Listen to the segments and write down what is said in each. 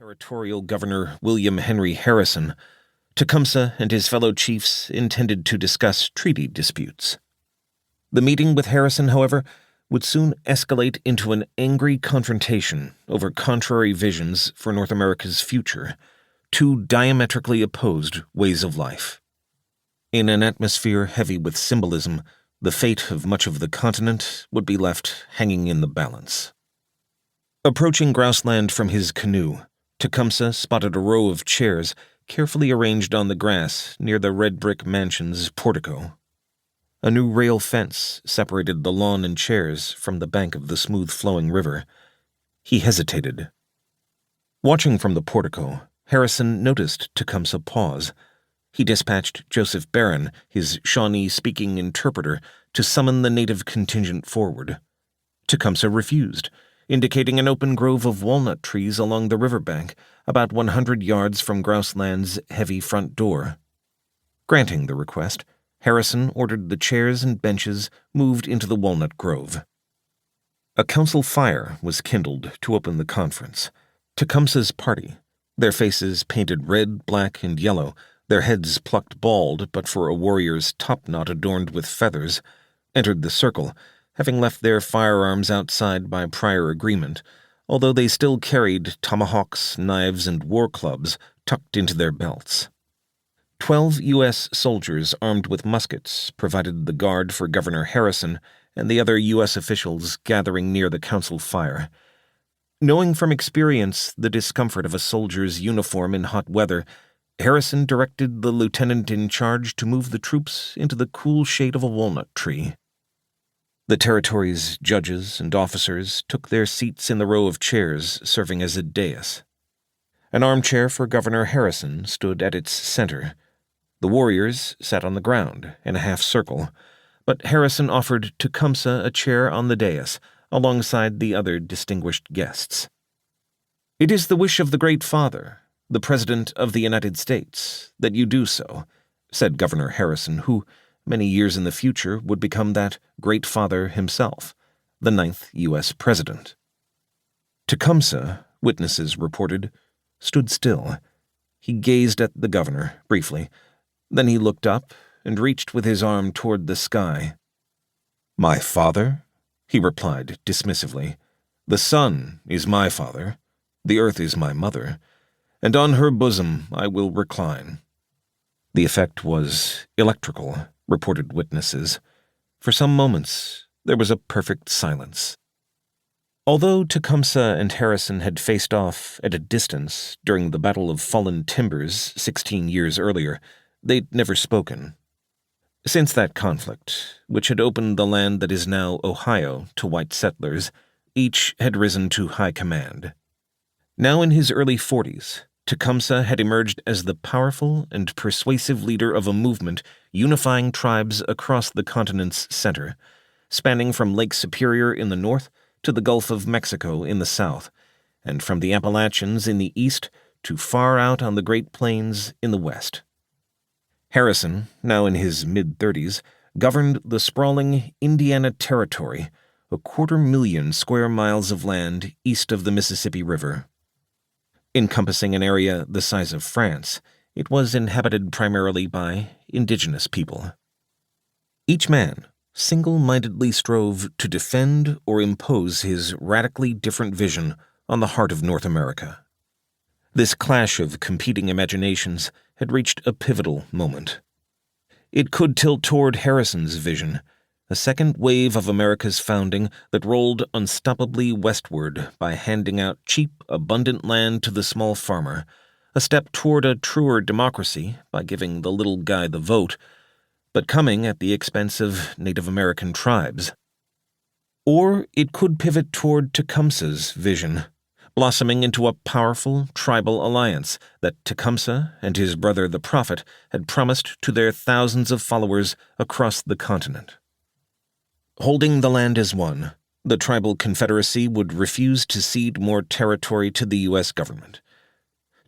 territorial governor William Henry Harrison, Tecumseh and his fellow chiefs intended to discuss treaty disputes. The meeting with Harrison, however, would soon escalate into an angry confrontation over contrary visions for North America's future, two diametrically opposed ways of life. In an atmosphere heavy with symbolism, the fate of much of the continent would be left hanging in the balance. Approaching Grouseland from his canoe, Tecumseh spotted a row of chairs carefully arranged on the grass near the red brick mansion's portico. A new rail fence separated the lawn and chairs from the bank of the smooth-flowing river. He hesitated. Watching from the portico, Harrison noticed Tecumseh pause. He dispatched Joseph Barron, his Shawnee-speaking interpreter, to summon the native contingent forward. Tecumseh refused, indicating an open grove of walnut trees along the riverbank, about 100 yards from Grouseland's heavy front door. Granting the request, Harrison ordered the chairs and benches moved into the walnut grove. A council fire was kindled to open the conference. Tecumseh's party, their faces painted red, black, and yellow, their heads plucked bald but for a warrior's topknot adorned with feathers, entered the circle, having left their firearms outside by prior agreement, although they still carried tomahawks, knives, and war clubs tucked into their belts. 12 U.S. soldiers armed with muskets provided the guard for Governor Harrison and the other U.S. officials gathering near the council fire. Knowing from experience the discomfort of a soldier's uniform in hot weather, Harrison directed the lieutenant in charge to move the troops into the cool shade of a walnut tree. The territory's judges and officers took their seats in the row of chairs serving as a dais. An armchair for Governor Harrison stood at its center. The warriors sat on the ground in a half circle, but Harrison offered Tecumseh a chair on the dais alongside the other distinguished guests. "It is the wish of the Great Father, the President of the United States, that you do so," said Governor Harrison, who, many years in the future, would become that Great Father himself, the 9th U.S. President. Tecumseh, witnesses reported, stood still. He gazed at the governor briefly. Then he looked up and reached with his arm toward the sky. "My father?" he replied dismissively. "The sun is my father, the earth is my mother, and on her bosom I will recline." The effect was electrical, reported witnesses. For some moments, there was a perfect silence. Although Tecumseh and Harrison had faced off at a distance during the Battle of Fallen Timbers 16 years earlier, they'd never spoken. Since that conflict, which had opened the land that is now Ohio to white settlers, each had risen to high command. Now in his early 40s, Tecumseh had emerged as the powerful and persuasive leader of a movement unifying tribes across the continent's center, spanning from Lake Superior in the north to the Gulf of Mexico in the south, and from the Appalachians in the east to far out on the Great Plains in the west. Harrison, now in his mid-30s, governed the sprawling Indiana Territory, a 250,000 square miles of land east of the Mississippi River. Encompassing an area the size of France, it was inhabited primarily by Indigenous people. Each man single-mindedly strove to defend or impose his radically different vision on the heart of North America. This clash of competing imaginations had reached a pivotal moment. It could tilt toward Harrison's vision, a second wave of America's founding that rolled unstoppably westward by handing out cheap, abundant land to the small farmer, a step toward a truer democracy by giving the little guy the vote, but coming at the expense of Native American tribes. Or it could pivot toward Tecumseh's vision, blossoming into a powerful tribal alliance that Tecumseh and his brother the Prophet had promised to their thousands of followers across the continent. Holding the land as one, the tribal confederacy would refuse to cede more territory to the U.S. government.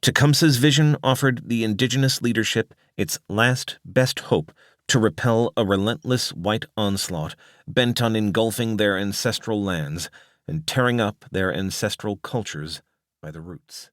Tecumseh's vision offered the indigenous leadership its last best hope to repel a relentless white onslaught bent on engulfing their ancestral lands and tearing up their ancestral cultures by the roots.